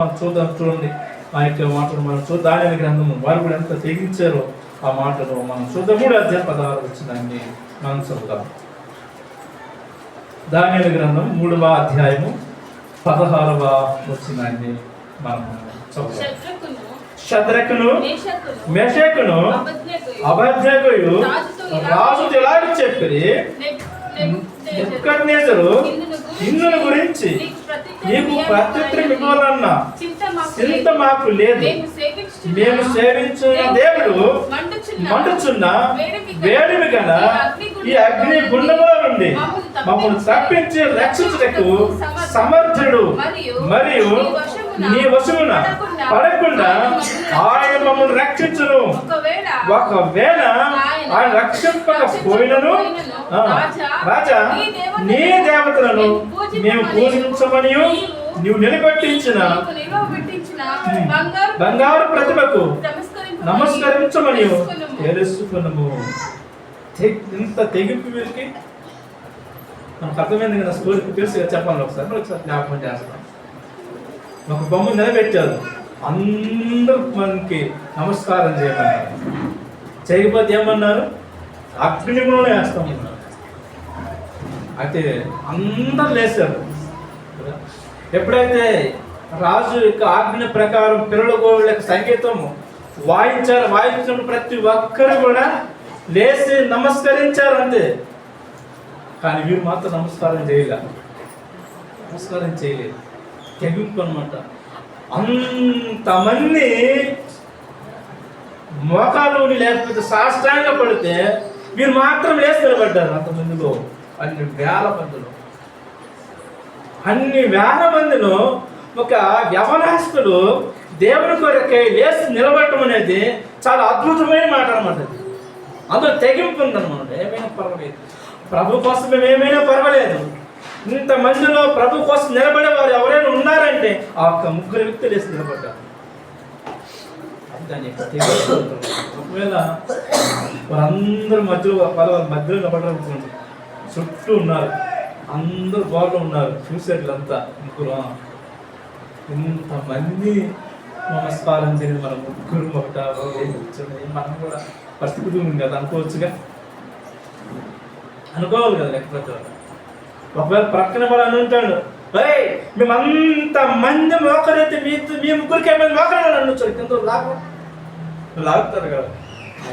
చూద్దాం, చూడండి ఆ యొక్క మాటలు మనం చూద్దాం. దానియేలు గ్రంథము వారు కూడా ఎంత తెగించారో ఆ మాటలు మనం చూద్దాం. 3వ అధ్యాయం 16 వచ్చిందండి మనం చదువుతాం. దానియేలు గ్రంథం 3వ అధ్యాయము 16వ వచ్చిందండి మనం చదువుతాం. షద్రకును మేషకును అబేద్నెగోయు రాజు ఇలాగ చెప్పి నెబుకద్నెజరు నిన్ను గురించి నీకు ప్రత్యుత్తరం ఇవ్వాలన్నా చింత మాకు లేదు. మేము సేవించిన దేవుడు మండుచున్న వేడిమి గల ఈ అగ్ని గుండముల నుండి మమ్మల్ని తప్పించి రక్షించుటకు సమర్థుడు మరియు నీ వశమున పడకుండా ఆయన మమ్మల్ని రక్షించును. ఒకవేళ ఆయన రక్షింపకపోయినను రాజా నీ దేవతలను మేము పూజించమని నీవు నిలబెట్టించిన బంగారు ప్రతిభకు నమస్కరించమని తెలుసుకున్నాము. ఇంత తెగింపు వీరికి మనకు అర్థమైంది కదా. స్టోరీకి తెలుసు చెప్పాలి. ఒకసారి జ్ఞాపకం చేస్తాం. ఒక బొమ్మ నిలబెట్టారు, అందరూ మనకి నమస్కారం చేయమన్నారు. చేయకపోతే ఏమన్నారు? అగ్నిగుణంలో వేస్తామన్నారు. అయితే అందరు లేచారు. ఎప్పుడైతే రాజు యొక్క ఆజ్ఞ ప్రకారం పిల్లల గోళ్ళకి సంగీతం వాయించిన ప్రతి ఒక్కరు కూడా లేచి నమస్కరించారు అంతే. కానీ వీరు మాత్రం నమస్కారం చేయలేదు. తెగింపు అనమాట. అంతమంది మోకాలు లేకపోతే సాష్టాంగ పడితే వీరు మాత్రం లేచి నిలబడ్డారు. అంతమందిలో అన్ని వేల మందిలో ఒక యవనస్తుడు దేవుని కొరకై లేచి నిలబడటం అనేది చాలా అద్భుతమైన మాట అనమాట. అందులో తెగింపు ఉందన్నమాట. ఏమైనా పర్వాలేదు, ప్రభు కోసం మేము ఏమైనా పర్వాలేదు. ఇంతమందిలో ప్రభు కోసం నిలబడే వారు ఎవరైనా ఉన్నారంటే ఆ ఒక్క 3 వ్యక్తులు లేచి నిలబడ్డారు. ఒకవేళ వారందరూ మధ్యలో నిలబడాలనుకోండి, చుట్టూ ఉన్నారు, అందరూ బాగా ఉన్నారు, చూసేట్లంతా 3. ఇంతమంది నమస్కారం చేయడం మనం 3 ఒకటి మనం కూడా పరిస్థితి ఉంది కదా, అనుకోవచ్చుగా, అనుకోవాలి కదా. లేకపోతే ఒకవేళ ప్రక్కన కూడా అని ఉంటాడు, మేమంత మంది మోకరైతే మీ 3కి ఏమైనా మోకరైనా అనొచ్చు. కింద లాగుతారు కదా,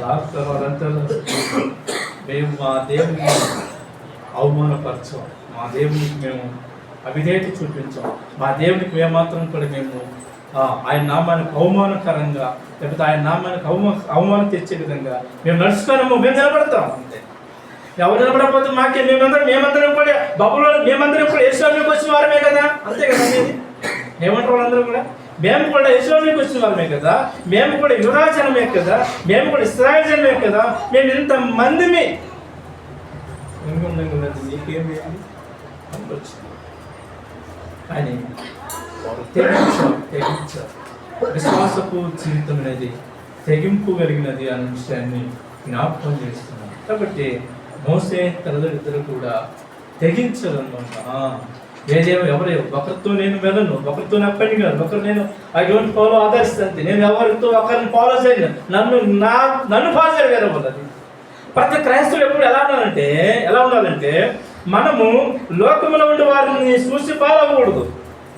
లాగుతారు. వాళ్ళంతా మేము మా దేవుని అవమానపరచాం, మా దేవునికి మేము అవిధేయత చూపించాం, మా దేవునికి మేమాత్రం కూడా మేము ఆయన నామానికి అవమానకరంగా లేకపోతే ఆయన నామానికి అవమానం తెచ్చే విధంగా మేము నడుచుకున్నాము, మేము నిలబడతాం అంతే. ఎవరు నిలబడకపోతే మాకే మేమందరం కూడా బబులో మేమందరం కూడా యేసులోకి వచ్చిన వారమే కదా, అంతే కదా అనేది. ఏమంటారు వాళ్ళందరూ కూడా? మేము కూడా యేసులోకి వచ్చిన వారమే కదా, మేము కూడా యువరాజనమే కదా, మేము కూడా ఇశ్రాయేలు జనమే కదా, మేము ఇంతమందిని మీకేమి అనుకోవచ్చు. కానీ తెగించారు. విశ్వాసపు జీవితం అనేది తెగింపు కలిగినది అనే విషయాన్ని జ్ఞాపకం చేస్తున్నాను. కాబట్టి మోసే తల్లిదండ్రులు కూడా తెగించాలన్నమాట. ఎవరు ఒకరితో నేను వెళ్ళను, ఒకరితో నా పని కాదు, ఒకరు నేను ఐ డోంట్ ఫాలో అదర్స్ అంతే. నేను ఎవరితో ఒకరిని ఫాలో చేయను, నన్ను ఫాలో చేయగలరు. అది ప్రతి క్రైస్తవులు ఎప్పుడు ఎలా ఉండాలంటే మనము లోకంలో ఉండే వారిని చూసి ఫాలో అవ్వకూడదు,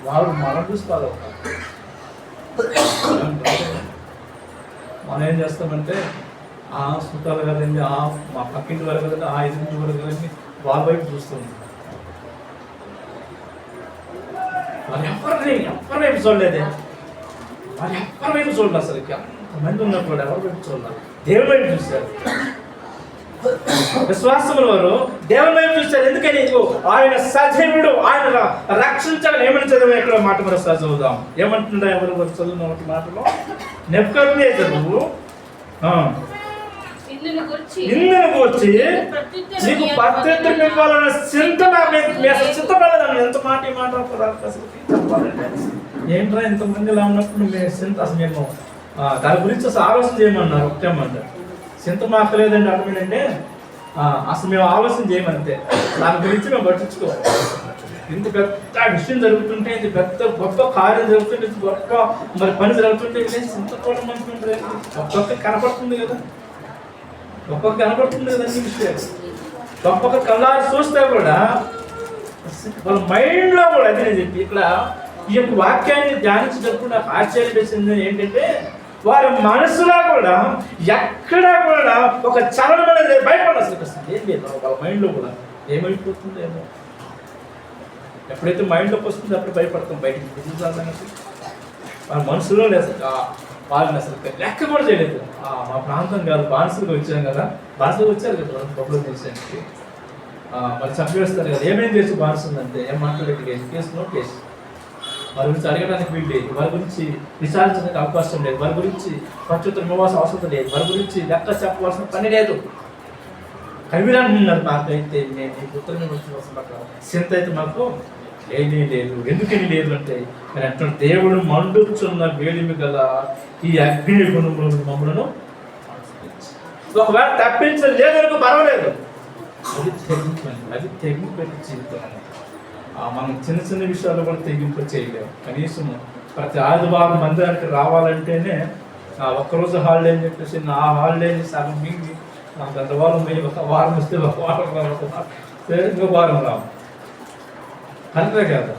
వారు మనం చూసి ఫాలో అవ్వాలి. మనం ఏం చేస్తామంటే సుతాలు కదండి, మా పక్కింటి వారు కదండి, ఎదురింటి వారు కదండి, వాళ్ళ వైపు చూస్తుంది. వాళ్ళు ఎవరి వైపు చూడలేదే, వాళ్ళు ఎవరి వైపు చూడలేదు. అసలు అంతమంది ఉన్నప్పుడు ఎవరి వైపు చూడాలి? దేవుని వైపు చూశారు. విశ్వాసముల వారు దేవుని వైపు చూశారు. ఎందుకని? ఆయన సజీవుడు, ఆయన రక్షించాలని. ఏమని చదివా? ఎక్కడ మాట మనం చదువుదాం. ఏమంటుందా? ఎవరు చదువున్న మాటలో నెబుకద్నెజరు నిన్ను కూర్చి నీకు ప్రత్యుత్తరం ఇవ్వాలన్న చింతపడలేదన్న. ఎంత మాట ఈ మాట అసలు ఏంట్రా ఇంతమంది ఇలా ఉన్నప్పుడు అసలు మేము దాని గురించి అసలు ఆలోచన చేయమన్నారు. ఒకటేమంటారు, చింత మాకలేదండి అర్థమేంటంటే అసలు మేము ఆలోచన చేయమంతే, దాని గురించి మేము పట్టించుకోవాలి. ఇంత పెద్ద విషయం జరుగుతుంటే, ఇంత పెద్ద గొప్ప కార్యం జరుగుతుంటే, ఇంత గొప్ప మరి పని జరుగుతుంటే ఇంత కూడా మనసు ఉంటుంది. ఒక్కొక్క కనపడుతుంది కదా, ఒక్కొక్క కనపడుతుంది కదా అన్ని విషయాలు. ఒక్కొక్క కళ్ళారి చూస్తే కూడా వాళ్ళ మైండ్లో కూడా అదే నేను చెప్పి ఇక్కడ ఈ యొక్క వాక్యాన్ని ధ్యానించేటప్పుడు నాకు ఆశ్చర్యం వేసింది ఏంటంటే, వారి మనసులో కూడా ఎక్కడా కూడా ఒక చలనం అనేది భయపడాల్సి వస్తుంది. ఏం లేదు వాళ్ళ మైండ్లో కూడా ఏమైపోతుంది ఏమో. ఎప్పుడైతే మైండ్లోకి వస్తుందో అప్పుడు భయపడతాం. బయటికి వాళ్ళ మనసులో లేదు, వాళ్ళని అసలు లెక్క కూడా చేయలేదు. మా ప్రాంతం కాదు, బాన్సులుగా వచ్చాం కదా, బాన్సులుగా వచ్చారు కదా పబ్లిక్ దేశానికి, మరి చంపేస్తారు కదా. ఏమేం చేసి బాన్సుందంటే ఏం మాట్లాడేది కేసులో కేసు. వారి గురించి అడగడానికి వీలు లేదు, వారి గురించి విచారించడానికి అవకాశం లేదు, వారి గురించి ప్రత్యుత్తరం ఇవ్వాల్సిన అవసరం లేదు, వారి గురించి లెక్క చెప్పవలసిన పని లేదు. కవిరాన్నారు మాకైతే నేను ఈ ఉత్తరం చింత అయితే మాకు లేనే లేదు. ఎందుకని లేదు అంటే నేను అంటున్న దేవుడు మండుచున్న వేడిమి గల ఈ అగ్ని గుణములను మమ్మలను ఒకవేళ తప్పించలేదనుకో పర్వాలేదు, అది తెగింపు జీవితం. మనం చిన్న చిన్న విషయాల్లో కూడా తెగింపు చేయలేము. కనీసం ప్రతి ఆదివారం మందిరానికి రావాలంటేనే ఒక్కరోజు హాలిడే అని చెప్పేసి నా హాలిడేని సగం మింగి నాకు గత వారం పోయి ఒక వారం వస్తే ఒక వారం రావాలి, ఇంకో వారం రావు కరెక్టే కాదు.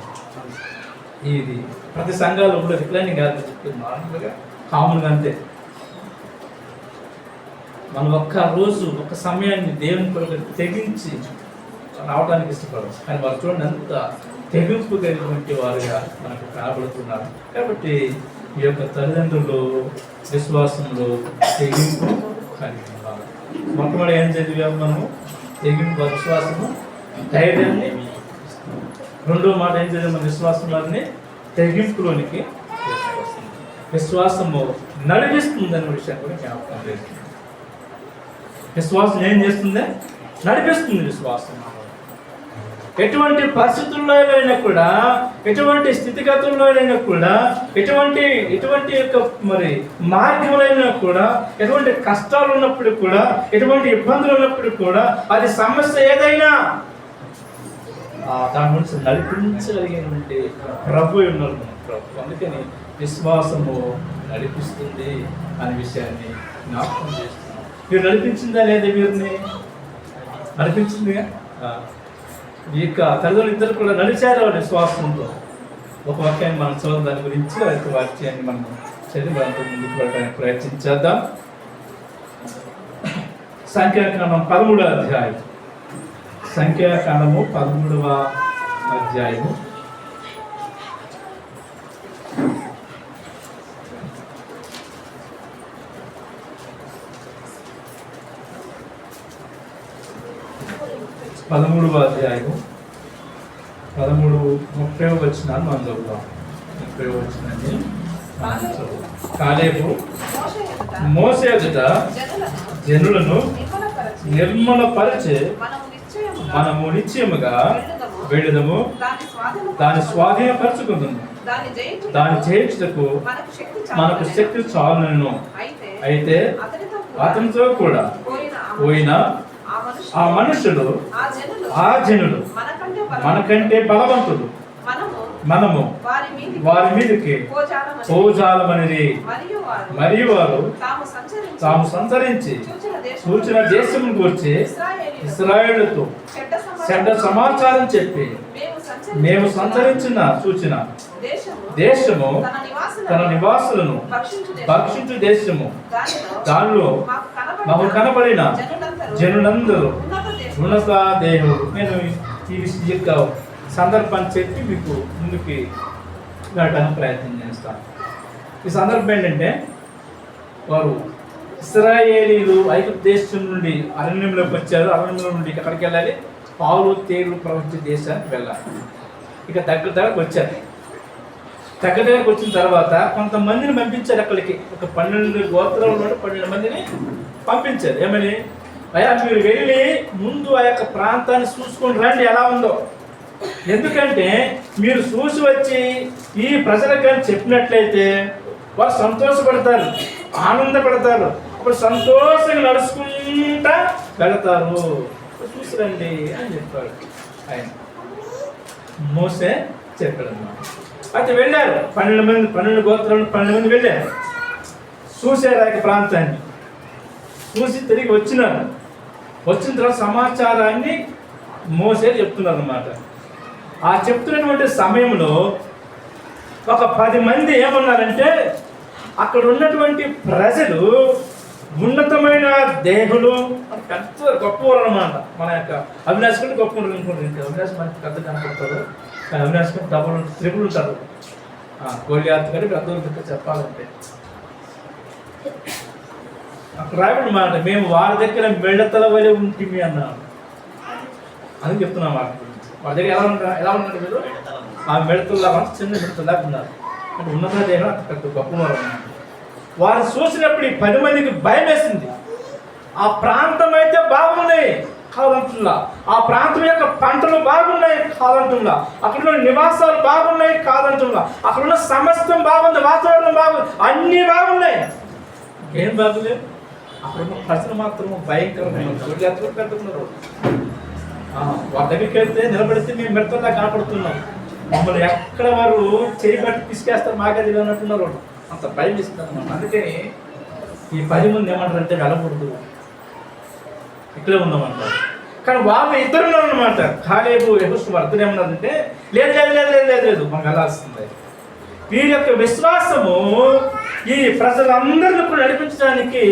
ఇది ప్రతి సంఘాలు కూడా రిప్లైనింగ్ కాదు చెప్తుంది, నార్మల్గా కామన్గా అంతే. మనం ఒక్క రోజు ఒక్క సమయాన్ని దేవుని కొరకు తెగించి రావడానికి ఇష్టపడదు, కానీ వారు చూడండి అంత తెగింపు కలిగినటువంటి వారుగా మనకు కనబడుతున్నారు. కాబట్టి ఈ యొక్క తల్లిదండ్రులు విశ్వాసంలో తెగింపు కలిగి ఉన్నారు. మొట్టమొదటి ఏం చదివాము మనము? తెగింపు, విశ్వాసము, ధైర్యాన్ని. రెండో మాట ఏం చదివాము? మన విశ్వాసం వారిని తెగింపులోనికి తీసుకొస్తుంది. విశ్వాసము నడిపిస్తుంది అనే విషయాన్ని కూడా జ్ఞాపకం చేస్తుంది. విశ్వాసం ఏం చేస్తుంది? నడిపిస్తుంది. విశ్వాసం ఎటువంటి పరిస్థితుల్లోనైనా కూడా, ఎటువంటి స్థితిగతుల్లోనైనా కూడా, ఎటువంటి యొక్క మరి మార్గంలో కూడా, ఎటువంటి కష్టాలు ఉన్నప్పుడు కూడా, ఎటువంటి ఇబ్బందులు ఉన్నప్పుడు కూడా, అది సమస్య ఏదైనా దాని నుంచి నడిపించగలిగినటువంటి ప్రభు ఉన్నారు ప్రభు. అందుకని విశ్వాసము నడిపిస్తుంది అనే విషయాన్ని జ్ఞాపకం చేస్తున్నాం. మీరు నడిపించిందా లేదా? వీరిని నడిపించిందిగా. ఈ యొక్క తల్లిదండ్రులు ఇద్దరు కూడా నడిచారు వారి విశ్వాసంతో. ఒక వాక్యాన్ని మనం చదువు దాని గురించి ఆ యొక్క వాక్యాన్ని మనం చదివి దాంతో ముందుకు వెళ్ళడానికి ప్రయత్నం చేద్దాం. సంఖ్యాకాండం 13వ అధ్యాయం. సంఖ్యాకాండము 13వ అధ్యాయము. పదమూడవ అధ్యాయము 30వ వచనాన్ని మనం చదువుతాం. 30వ వచనాన్ని కాలేబు మోసే ఎదుట జనులను నిర్మలపరిచే మనము నిశ్చయముగా వెళ్ళదము, దాన్ని స్వాధీనపరచుకుందాము, దాన్ని జయించుటకు మనకు శక్తి చాలును. అయితే అతనితో కూడా పోయిన ఆ మనుషులు, ఆ జనులు మనకంటే బలవంతులు, మనము వారి మీదకి పోజాలమనేది. మరియు వారు తాము సంచరించి సూచన దేశం గురించి ఇశ్రాయేలుతో చెడ్డ సమాచారం చెప్పి, మేము సంచరించిన సూచన దేశము తన నివాసులను భక్షించు దేశము, దానిలో మాకు కనబడిన జనులందరూ ఉన్నత దేవుడు. నేను ఈ యొక్క సందర్భాన్ని చెప్పి మీకు ముందుకి వెళ్ళడానికి ప్రయత్నం చేస్తాను. ఈ సందర్భం ఏంటంటే, వారు ఇశ్రాయేలీలు ఐగుప్తు దేశం నుండి అరణ్యంలోకి వచ్చారు. అరణ్యంలో నుండి ఎక్కడికి వెళ్ళాలి? పాలు తేలు ప్రవహించే దేశానికి వెళ్ళాలి. ఇక దగ్గరకు వచ్చారు. దగ్గరకు వచ్చిన తర్వాత కొంతమందిని పంపించారు అక్కడికి. ఒక 12 గోత్రాల్లో 12 మందిని పంపించారు. ఏమని? అయ్యా, మీరు వెళ్ళి ముందు ఆ యొక్క ప్రాంతాన్ని చూసుకొని రండి ఎలా ఉందో. ఎందుకంటే మీరు చూసి వచ్చి ఈ ప్రజలకు కానీ చెప్పినట్లయితే వారు సంతోషపడతారు, ఆనందపడతారు. అప్పుడు సంతోషంగా నడుచుకుంటా వెళతారు. చూసిరండి అని చెప్పారు ఆయన. మోసే చెప్పాడు అన్నమాట. అయితే వెళ్ళారు 12 మంది, 12 గోత్రాలు 12 మంది వెళ్ళారు, చూసారు ఆ యొక్క ప్రాంతాన్ని, చూసి తిరిగి వచ్చినారు. వచ్చిన తర్వాత సమాచారాన్ని మోసే చెప్తున్నారు అన్నమాట. ఆ చెప్తున్నటువంటి సమయంలో ఒక 10 మంది ఏమన్నారంటే, అక్కడ ఉన్నటువంటి ప్రజలు ఉన్నతమైన దేహులు, పెద్ద గొప్పవారు అన్నమాట. మన యొక్క అవినాష్ కంటే గొప్ప అనుకుంటారు. అవినాష్ మనకి పెద్ద కనపడతారు, కానీ అవినాష్ కంటే డబ్బులు త్రిపులు ఉంటారు. గోలియాత్ కంటే పెద్ద చెప్పాలంటే అక్కడ రాబడి మాట, మేము వారి దగ్గర మెడతల వలె ఉంటుంది అన్నాను అని చెప్తున్నాం. వాళ్ళ దగ్గర ఎలా ఉంటారు మీరు? ఆ మెడతల్లాగా చిన్న మెడతల్లాగా ఉన్నారు. అంటే ఉన్నత దేహం అంత పెద్ద గొప్పవారు అన్నారు. వారు చూసినప్పుడు ఈ 10 మందికి భయం వేసింది. ఆ ప్రాంతం అయితే బాగున్నాయి కాదంటున్నా, ఆ ప్రాంతం యొక్క పంటలు బాగున్నాయి కాదంటున్నా, అక్కడ ఉన్న నివాసాలు బాగున్నాయి కాదంటున్నా, అక్కడ ఉన్న సమస్తం బాగుంది, వాతావరణం బాగుంది, అన్నీ బాగున్నాయి. ఏం బాగులేదు, అక్కడ ఉన్న ప్రజలు మాత్రం భయంకరమైన పెడుతున్నారు. వాళ్ళ దగ్గరికి వెళ్తే నిలబడితే మేము మెడతల్లా కనపడుతున్నాం, మమ్మల్ని ఎక్కడ వారు చేయబట్టి తీసుకేస్తారు మాకే తెలియదు అన్నట్టున్నారు. వాళ్ళు అంత భయం ఇస్తారు అన్నమాట. అందుకని ఈ 10 మంది ఏమంటారంటే వెళ్ళకూడదు, ఇక్కడే ఉన్నామంటారు. కానీ వాళ్ళు ఇద్దరు ఉన్నారన్నమాట, కాలేబు యెహోషువ. అర్థం ఏమన్నారంటే లేదు లేదు లేదు లేదు లేదు లేదు మనం వెళ్ళాల్సిందే. వీరి యొక్క విశ్వాసము ఈ ప్రజలందరినీ కూడా నడిపించడానికి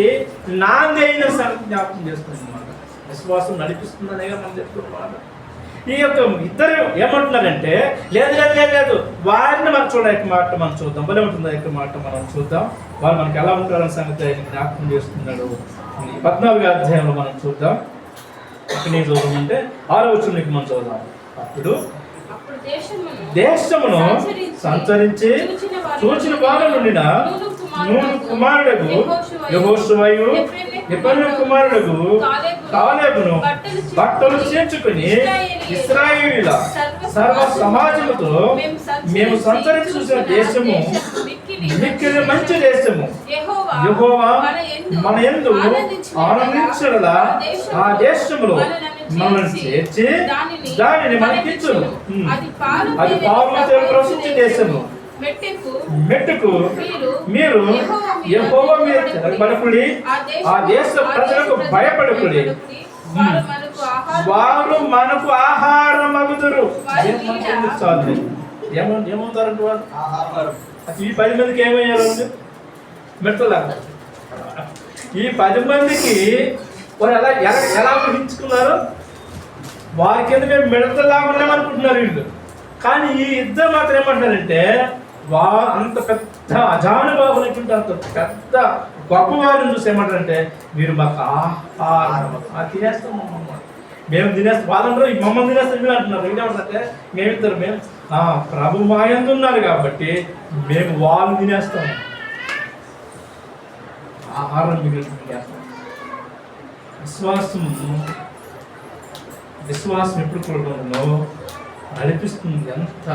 నాంది అయిన సంగతి జ్ఞాపకం చేస్తుంది అన్నమాట. విశ్వాసం నడిపిస్తుందనే మనం చెప్తున్నాం. ఈ యొక్క ఇద్దరు ఏమంటున్నారంటే లేదు లేదు లేదు లేదు వారిని మనం మాట మనం చూద్దాం, భలే ఉంటుంది యొక్క మాట మనం చూద్దాం. వాళ్ళు మనకి ఎలా ఉంటారన్న సంగతి ఆయన జ్ఞాపకం చేస్తున్నాడు. 14వ అధ్యాయంలో మనం చూద్దాం. అక్కడ నీ చూద్దామంటే 6వ వచనానికి మనం చూద్దాం. అప్పుడు దేశమును సంచరించి చూచిన వారి నుండి నూను కుమారుడు యెహోషువయు యెఫున్నె కుమారుడు కాలేబును బట్టలు చేర్చుకుని ఇశ్రాయేలీయుల సర్వ సమాజముతో మేము సంచరించి చూసిన దేశము మిక్కిలి మంచి దేశము, యెహోవా మన యందు ఆనందించులా ఆ దేశములో మనల్ని చేర్చి దానిని మనకిచ్చును. అది పాలుతో ప్రవహించే దేశము. మెట్టుకు మీరు యెహోవా మీద తిరగబడకుడి, ఆ దేశ ప్రజలకు భయపడకుడి, వారు మనకు ఆహారం అగుదురు. ఏమవుతారంటే వాళ్ళు ఈ 10 మందికి ఏమయ్యారు? మెట్టలాగా ఈ 10 మందికి వారు ఎలా ఊహించుకున్నారు? వారికి ఎందుకు మేము మిడతలాగా ఉన్నామనుకుంటున్నారు వీళ్ళు. కానీ ఈ ఇద్దరు మాత్రం ఏమంటారంటే అంత పెద్ద అజానుబాబునటువంటి అంత పెద్ద గొప్పవారిని చూసి ఏమంటారంటే మీరు మాకు ఆహారం తినేస్తాం, మేము తినేస్తాం. వాళ్ళందరూ ఈ మమ్మల్ని తినేస్తాం మీరు అంటున్నారు. ఏంటంటే మేమిద్దరు మేము ప్రభు మాయందు ఉన్నారు కాబట్టి మేము వాళ్ళు తినేస్తాం, ఆహారం మిగిలిన విశ్వాసం ఎప్పుడు కూడా నడిపిస్తుంది. ఎంత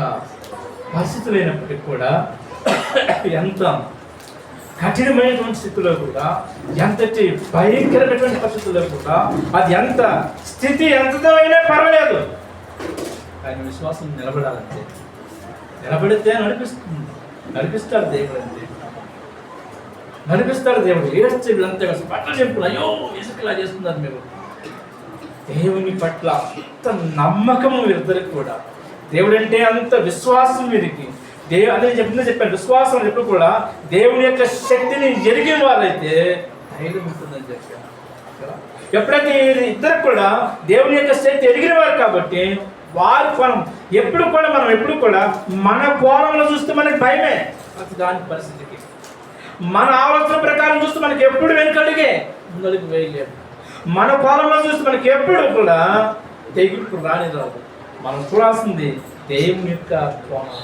పరిస్థితులు అయినప్పటికీ కూడా, ఎంత కఠినమైనటువంటి స్థితిలో కూడా, ఎంతటి భయంకరమైనటువంటి పరిస్థితుల్లో కూడా, అది ఎంత స్థితి ఎంతతో అయినా పర్వాలేదు, కానీ విశ్వాసం నిలబడాలంటే నిలబడితే నడిపిస్తాడు దేవుడు. అంతే నడిపిస్తాడు దేవుడు. ఏడ్చి వీళ్ళంతా పట్ల చెప్పులు అయ్యో ఇసుకలా చేస్తున్నారు మీరు. దేవుని పట్ల అంత నమ్మకము వీరిద్దరికి కూడా, దేవుడు అంటే అంత విశ్వాసం వీరికి. అదే చెప్పాను, విశ్వాసం ఎప్పుడు కూడా దేవుని యొక్క శక్తిని ఎరిగిన వాళ్ళైతే ధైర్యం ఉంటుందని చెప్పాను. ఎప్పుడైతే ఇద్దరు కూడా దేవుని యొక్క శక్తి ఎరిగిన వారు కాబట్టి వారి కోణం ఎప్పుడు కూడా మన కోణంలో చూస్తే మనకి భయమే. దాని పరిస్థితికి మన ఆలోచన ప్రకారం చూస్తే మనకి ఎప్పుడు వెనుకడుగే ముందడుగు వేయలేము. మన కోణంలో చూస్తే మనకి ఎప్పుడు కూడా తెగులు రాని రాదు. మనం చూడాల్సింది దేవుని యొక్క కోణం.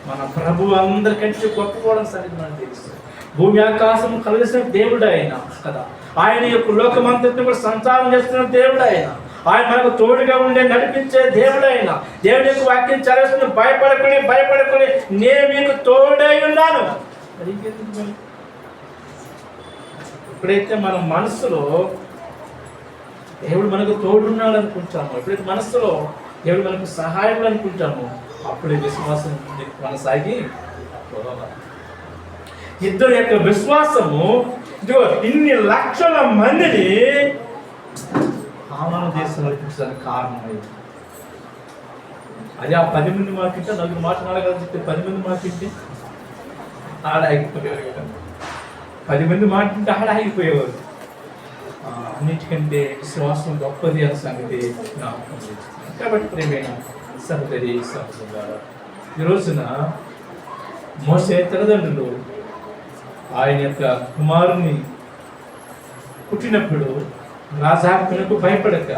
మన ప్రభు అందరికంటే గొప్పవాడని సంగతి మనకు తెలుస్తుంది. భూమి ఆకాశం కలిసిన దేవుడు ఆయన కదా. ఆయన యొక్క లోకమంతటిని కూడా సంచారం చేస్తున్న దేవుడు ఆయన. ఆయన మనకు తోడుగా ఉండే నడిపించే దేవుడు ఆయన. దేవుని యొక్క వాక్యం చదివేస్తున్న భయపడకుని నేను మీకు తోడై ఉన్నాను. ఎప్పుడైతే మన మనసులో దేవుడు మనకు తోడున్నాడు అనుకుంటామో, ఎప్పుడైతే మనసులో దేవుడు మనకు సహాయకుడు అనుకుంటాము, అప్పుడే విశ్వాసం కొనసాగి ఇద్దరు యొక్క విశ్వాసము ఇదిగో ఇన్ని లక్షల మందిని ఆమాన దేశం నడిపించడానికి కారణమైంది. అది ఆ 10 మంది మాకింటే 4 మాట్లాడగలని చెప్పి 10 మంది మాకింటే ఆడ ఆగిపోయేవారు. 10 మంది మాట్లాడితే ఆడ ఆగిపోయేవారు. అన్నిటికంటే విశ్వాసం గొప్పది అనే సంగతి జ్ఞాపకం చేస్తుంది. కాబట్టి ప్రేమైన సహోదరి సహోదరులారా, ఈ రోజున మోసే తల్లిదండ్రులు ఆయన యొక్క కుమారుని పుట్టినప్పుడు రాజాజ్ఞకు భయపడక,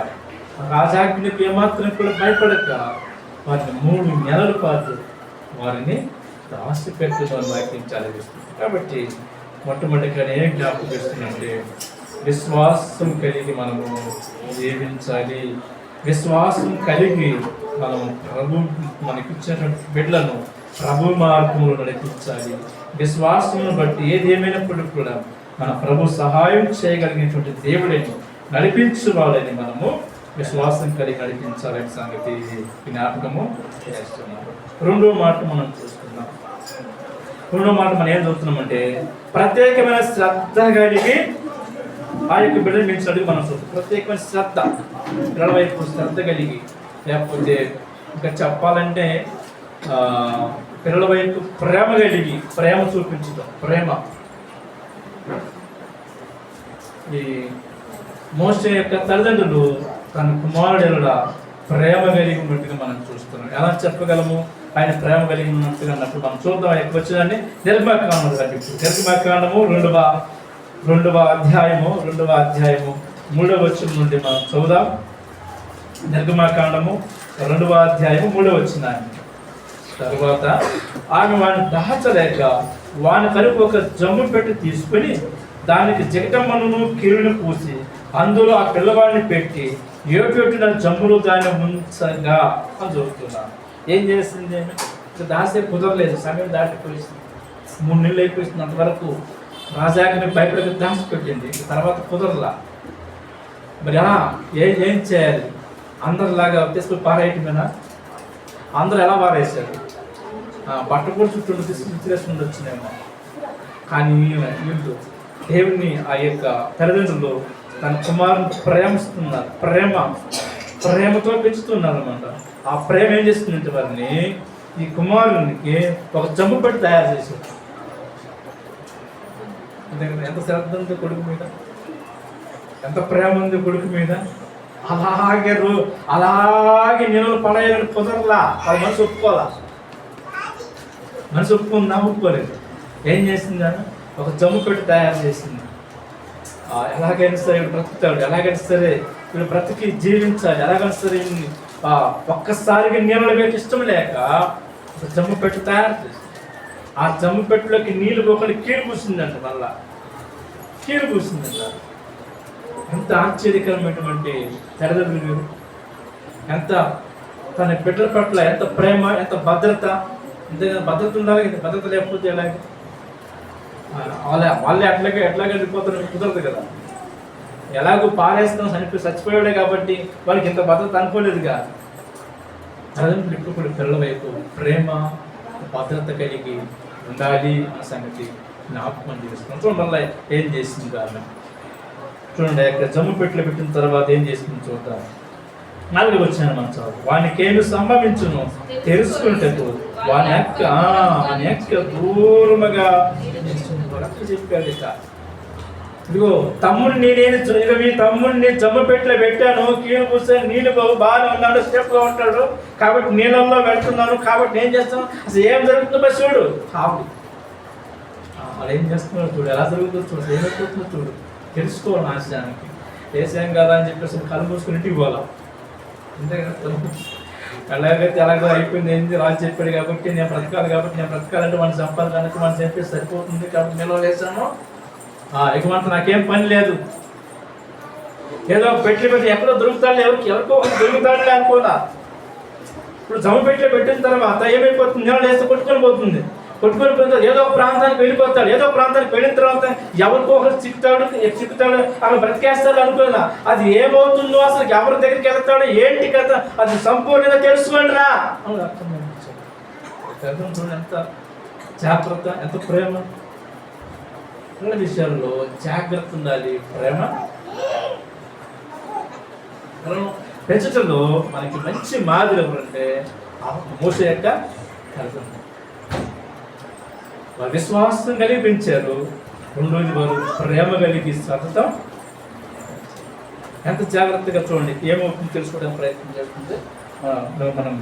రాజాజ్ఞకు ఏమాత్రం కూడా భయపడక వారిని 3 నెలల పాటు వారిని దాచి పెట్టడం వాక్యం చదివిస్తుంది. కాబట్టి మొట్టమొదటిగా ఏం జ్ఞాపకం చేస్తుందంటే విశ్వాసం కలిగి మనము జీవించాలి. విశ్వాసం కలిగి మనం ప్రభు మనకిచ్చినటువంటి బిడ్డలను ప్రభు మార్గంలో నడిపించాలి. విశ్వాసం బట్టి ఏది ఏమైనప్పటికీ కూడా మన ప్రభు సహాయం చేయగలిగినటువంటి దేవుడిని నడిపించువాలని మనము విశ్వాసం కలిగి నడిపించాలనే సంగతి జ్ఞాపకము చేస్తున్నాం. రెండో మాట మనం చూస్తున్నాం. రెండో మాట మనం ఏం చూస్తున్నామంటే ప్రత్యేకమైన శ్రద్ధ కలిగి ఆ యొక్క బిడ్డను పెంచినట్టుగా మనం చూస్తాం. ప్రత్యేకమైన శ్రద్ధ, పిల్లల వైపు శ్రద్ధ కలిగి, లేకపోతే ఇంకా చెప్పాలంటే పిల్లల వైపు ప్రేమ కలిగి, ప్రేమ చూపించడం. ప్రేమ ఈ మోసే యొక్క తల్లిదండ్రులు తన కుమారుడు ప్రేమ కలిగి ఉన్నట్టుగా మనం చూస్తున్నాం. ఎలా చెప్పగలము ఆయన ప్రేమ కలిగి ఉన్నట్టుగా అన్నప్పుడు మనం చూద్దాం. ఎక్కువ వచ్చిందండి నిర్గమకాండం కంటే నిర్గమకాండము 2వ అధ్యాయము 3వ వచనం నుండి మనం చూద్దాం. నిర్గమకాండము 2వ అధ్యాయము 3వ వచనాన్ని. తరువాత ఆమె వాడిని దాచలేక వాని కలుపు ఒక జమ్ము పెట్టి తీసుకుని దానికి జిగటమ్మను కిరుని పూసి అందులో ఆ పిల్లవాడిని పెట్టి ఏటొట్టిన జమ్ములు దాన్ని ఉంచగా అని చదువుతున్నాను. ఏం చేస్తుంది? దాసే కుదరలేదు, సమయం దాటిపోయింది, 3 నెలలు అయిపోయింది. అంతవరకు రాజాకి భయపడి దాచిపెట్టింది. తర్వాత కుదరలా. మరి ఏం చేయాలి? అందరిలాగా తీసుకుని పారేయటమేనా? అందరూ ఎలా పారేశారు? బట్ట కూడా చుట్టూ తీసుకుని వచ్చినేమో. కానీ వీళ్ళు దేవుని ఆ యొక్క తల్లిదండ్రులు తన కుమారుని ప్రేమిస్తున్నారు. ప్రేమతో పెంచుతున్నారు అన్నమాట. ఆ ప్రేమ ఏం చేస్తుందంటే వారిని ఈ కుమారునికి ఒక జమ్ము పెట్టి తయారు చేశారు. ఎంత శ్రద్ధ ఉంది కొడుకు మీద, ఎంత ప్రేమ ఉంది కొడుకు మీద. అలాగే నీళ్ళు పడేయాలని కుదరలా. వాళ్ళ మనసు ఒప్పుకోవాలా? మనసు ఒప్పుకుందా? ఒప్పుకోలేదు. ఏం చేసింది? ఒక జమ్ము పెట్టి తయారు చేసింది. ఎలాగైనా సరే వీడు బ్రతుకుతాడు, ఎలాగైనా సరే వీడు బ్రతికి జీవించాలి, ఎలాగైనా సరే ఒక్కసారిగా నీళ్ళు పెట్టి ఇష్టం లేక ఒక జమ్ము పెట్టి తయారు చేసింది. ఆ జమ్ము పెట్టిలోకి నీళ్ళు ఒకటి కీలు పూసిందంట. మళ్ళా కీలు పూసిందంట. ఎంత ఆశ్చర్యకరమైనటువంటి తల్లిదండ్రులు, ఎంత తన బిడ్డల పట్ల ఎంత ప్రేమ, ఎంత భద్రత. అంతేగా భద్రత ఉండాలి. భద్రత లేకపోతే ఎలాగే వాళ్ళే ఎట్లాగే వెళ్ళిపోతారు, కుదరదు కదా. ఎలాగో పారేస్తాం చచ్చిపోయాడే కాబట్టి వాళ్ళకి ఇంత భద్రత అనుకోలేదుగా. తల్లిదండ్రులు ఇప్పుడు పిల్లల వైపు ప్రేమ భద్రత కలిగి ఉండాలి అన్న సంగతి జ్ఞాపకం చేసుకున్నాం. చూడండి మళ్ళీ ఏం చేసింది కారణం. చూడండి అక్కడ జమ్ము పెట్టిలో పెట్టిన తర్వాత ఏం చేసింది చూద్దాం. 4వ వచనం మనం చదువు. వానికి ఏమి సంభవించును తెలుసుకుంటే వాని యొక్క దూరముగా చెప్పాడు. ఇదిగో తమ్ముడిని మీ తమ్ముడిని జమ్ము పెట్టిలో పెట్టాను, కీలు పూసాను, నీళ్ళు బాగానే ఉన్నాడు, సేఫ్గా ఉంటాడు కాబట్టి నీళ్ళల్లో వెళ్తున్నాను కాబట్టి ఏం చేస్తాను, అసలు ఏం జరుగుతుందో చూడు. వాళ్ళు ఏం చేస్తున్నాడు చూడు, ఎలా జరుగుతుందో చూడు, ఏమైపోతుందో చూడు, తెలుసుకోవాలి. ఆశయానికి ఏసేం కదా అని చెప్పేసి కళ్ళు మూసుకుని ఇంటికి పోవాలా. అంతే కదా. ఎలాగైతే ఎలాగో అయిపోయింది, ఏంది రాజు చెప్పాడు కాబట్టి నేను బ్రతకాలంటే మనం సంపాదన కనుక మనం చెప్పేసి సరిపోతుంది కాబట్టి నిలవలేసాను. ఇక మనతో నాకేం పని లేదు, ఏదో పెట్టి ఎక్కడో దొరుకుతాడు, ఎవరికో దొరుకుతాడులే అనుకోదా. ఇప్పుడు జమ్ము పెట్టిలో పెట్టిన తర్వాత ఏమైపోతుంది, నిలవ వేస్తే కొట్టుకొని పోతుంది. కొట్టుకొని పోతాడు, ఏదో ఒక ప్రాంతానికి వెళ్ళిపోతాడు. ఏదో ప్రాంతానికి వెళ్ళిన తర్వాత ఎవరికో ఒకరు చిక్కుతాడు అక్కడ బ్రతికేస్తాడు అనుకున్నా. అది ఏమవుతుందో, అసలు ఎవరి దగ్గరికి వెళ్తాడో, ఏంటి కథ, అది సంపూర్ణంగా తెలుసుకోండి రా అని అర్థం చూడండి. ఎంత జాగ్రత్త, ఎంత ప్రేమ. అన్ని విషయాల్లో జాగ్రత్త ఉండాలి. ప్రేమ పెంచటంలో మనకి మంచి మాదిరి ఎవరంటే మోషే యొక్క తల్లిదండ్రులు. వారు విశ్వాసం కలిగి పెంచారు. రెండోది వారు ప్రేమ కలిగి సతతం. ఎంత జాగ్రత్తగా చూడండి. ఏమవుతుందో తెలుసుకోవడానికి ప్రయత్నం చేస్తుంది. మనం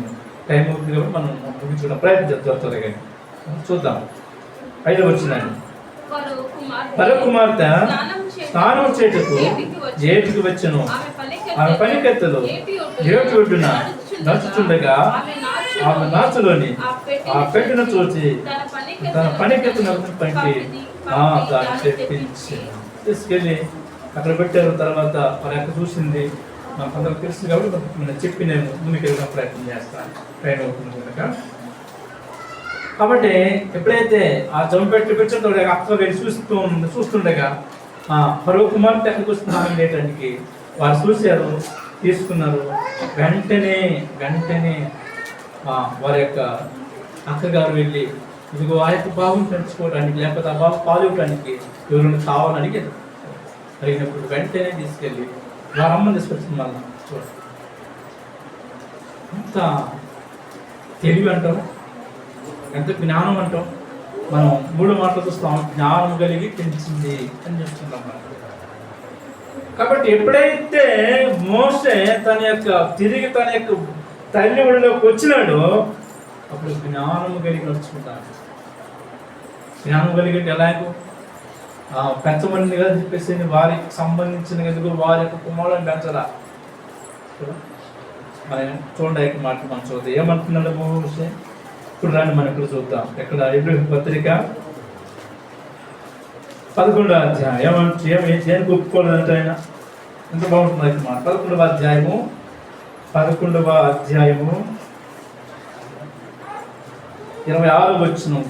టైం అవుతుంది కాబట్టి మనం ముగించుకోవడం ప్రయత్నం చేద్దాం త్వరగా. చూద్దాం. 5వ వచనం. పరో కుమార్తె స్నానం చేయుటకు ఏటికి వచ్చెను. ఆమె పనికెత్తలు ఏటి ఒడ్డున నడుచుచుండగా ఆమె నాచులోని ఆ పెట్టెను చూచి తన పనికెత్తను పంటి దాన్ని తెప్పించి తీసుకెళ్ళి అక్కడ పెట్టారు. తర్వాత మరి అక్కడ చూసింది నాకు అందరికి తెలుసు కాబట్టి మనం చెప్పి నేను ముందుకు వెళ్ళిన ప్రయత్నం చేస్తాను. ట్రైన్ అవుతుంది కనుక. కాబట్టి ఎప్పుడైతే ఆ జంపెట్టి పెట్టిన అక్క వెళ్ళి చూస్తుండగా పరో కుమార్తె అక్కడికి వస్తున్నాను లేటానికి వారు చూశారు, తీసుకున్నారు. వెంటనే వారి యొక్క అక్కగారు వెళ్ళి ఇదిగో ఆ యొక్క బాబుని పెంచుకోవడానికి, లేకపోతే ఆ బాబు పాలు ఇవ్వడానికి ఎవరైనా కావాలని అడిగినప్పుడు వెంటనే తీసుకెళ్ళి వారి అమ్మని తీసుకొచ్చింది. మళ్ళీ చూడండి ఎంత తెలివి అంటాం, ఎంత జ్ఞానం అంటాం. మనం 3 మాటలు చూస్తాం, జ్ఞానం కలిగి పెంచింది అని చెప్తున్నాం. కాబట్టి ఎప్పుడైతే మోషే తిరిగి తన యొక్క తల్లి ఒడిలోకి వచ్చినాడో అప్పుడు జ్ఞానం కలిగి నడుచుకుంటాడు. జ్ఞానం కలిగి ఎలాగో పెంచమని కదా చెప్పేసి వారికి సంబంధించిన ఎందుకు వారి యొక్క కుమారులను పెంచరా. మనం చూడండి మాట మనం చూద్దాం ఏమంటున్నాడు మోషే. ఇప్పుడు రాని మనం ఇక్కడ చూద్దాం. ఎక్కడ ఇబ్రాహీము పత్రిక 11వ అధ్యాయం దేనికి ఒప్పుకోలేదంటే ఆయన ఎంత బాగుంటుంది అయితే మాట. 11వ అధ్యాయము 26వ వచనం.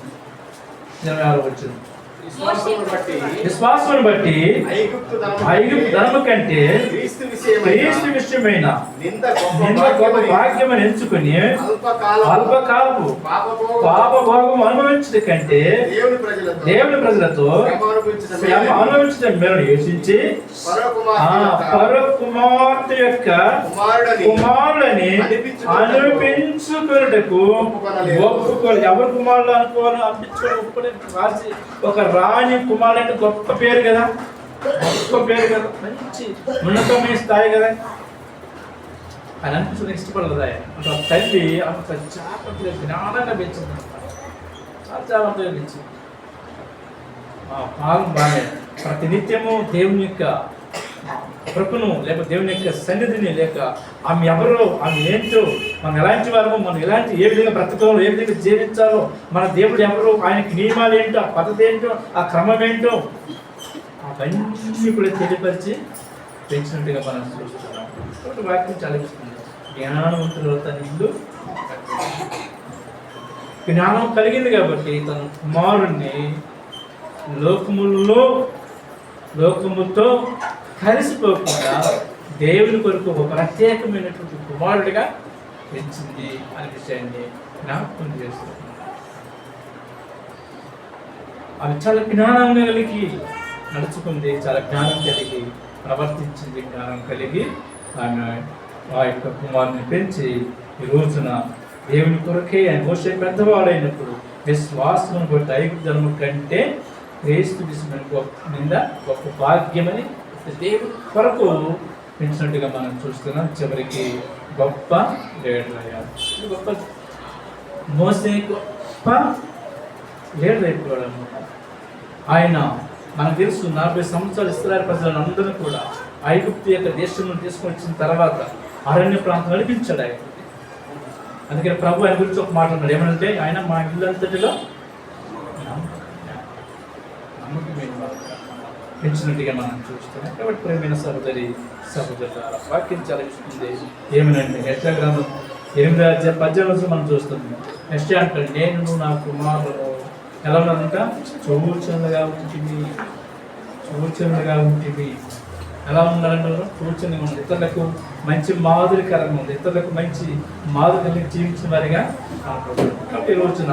విశ్వాసమును బట్టి ఐగుప్తు ధనము కంటే క్రీస్తు విషయమైన గొప్ప భాగ్యమని ఎంచుకుని అల్పకాలపు పాపభోగం అనుభవించడం కంటే దేవుని ప్రజలతో అనుభవించడం మేలు యోచించి పరో కుమార్తె యొక్క కుమారులని అనిపించుకున్నటకు ఒప్పుకోలేదు. ఎవరు కుమారులు అనుకోవాలి అనిపించుకొని ఒప్పుకొని రాసి ఒక రాణి కుమారుడు అంటే గొప్ప పేరు కదా, మంచి ఉన్నతమైన స్థాయి కదా. ఆయన అనిపించడం ఇష్టపడలేదు. ఆయన తల్లి అంత జాగ్రత్తగా జ్ఞానంగా పెంచింది, చాలా జాగ్రత్తగా పెంచింది. పాలు బాగా ప్రతినిత్యము దేవుని యొక్క కృపను లేక దేవుని యొక్క సన్నిధిని లేక ఆమె ఎవరో ఆమె ఏంటో మనం ఎలాంటి వారమో మనం ఏ విధంగా బ్రతకాలో ఏ విధంగా జీవించాలో మన దేవుడు ఎవరో ఆయనకి నియమాలు ఏంటో ఆ పద్ధతి ఏంటో ఆ క్రమం ఏంటో అవన్నీ కూడా తెలియపరిచి పెంచినట్టుగా మనం చూస్తున్నాం. కాబట్టి వాక్యం చదివిస్తుంది. జ్ఞానవంతులు తన ఇల్లు జ్ఞానం కలిగింది కాబట్టి తన కుమారుణ్ణి లోకముతో కలిసిపోకుండా దేవుని కొరకు ఒక ప్రత్యేకమైనటువంటి కుమారుడిగా పెంచింది అనే విషయాన్ని జ్ఞాపకం చేస్తుంది. ఆమె చాలా జ్ఞానం కలిగి నడుచుకుంది, చాలా జ్ఞానం కలిగి ప్రవర్తించింది. జ్ఞానం కలిగి ఆమె ఆ యొక్క కుమారుని పెంచి ఈ రోజున దేవుని కొరకే ఆయన మోషే పెద్దవాడైనప్పుడు విశ్వాసం బట్టి ఐగుప్తు ధనము కంటే క్రీస్తు విషయమైన గొప్ప భాగ్యమని దేవుని కొరకు పెంచినట్టుగా మనం చూస్తున్నాం. చివరికి గొప్ప లీడర్ అయ్యారు. గొప్ప మోసే గొప్ప లీడర్ అయిపోయాడు అనమాట. ఆయన మనకు తెలుసు 40 సంవత్సరాలు ఇశ్రాయేలు ప్రజలను అందరూ కూడా ఐగుప్తు యొక్క దేశం నుండి తీసుకొని వచ్చిన తర్వాత అరణ్య ప్రాంతం నడిపించాడు ఆయన. అందుకని ప్రభు ఆయన గురించి ఒక మాట ఉన్నాడు. ఏమనంటే ఆయన మా ఇల్లంతటిలో పెంచినట్టుగా మనం చూస్తున్నాం. కాబట్టి ప్రేమైన సహోదరి సహోదరులారా వాక్యం చదివిస్తుంది ఏమనంటే యెషయా గ్రంథం 8:18 మనం చూస్తున్నాం. నెక్స్ట్ అంటాడు, నేను నా కుమారులు ఎలా ఉన్నారంట, చూచనగా ఉంటుంది. ఎలా ఉన్నారంటే కూర్చొని ఉంది, ఇతరులకు మంచి మాదిరికరంగా ఉంది, ఇతరులకు మంచి మాదిరి జీవించిన వారిగా కాబట్టి రోజున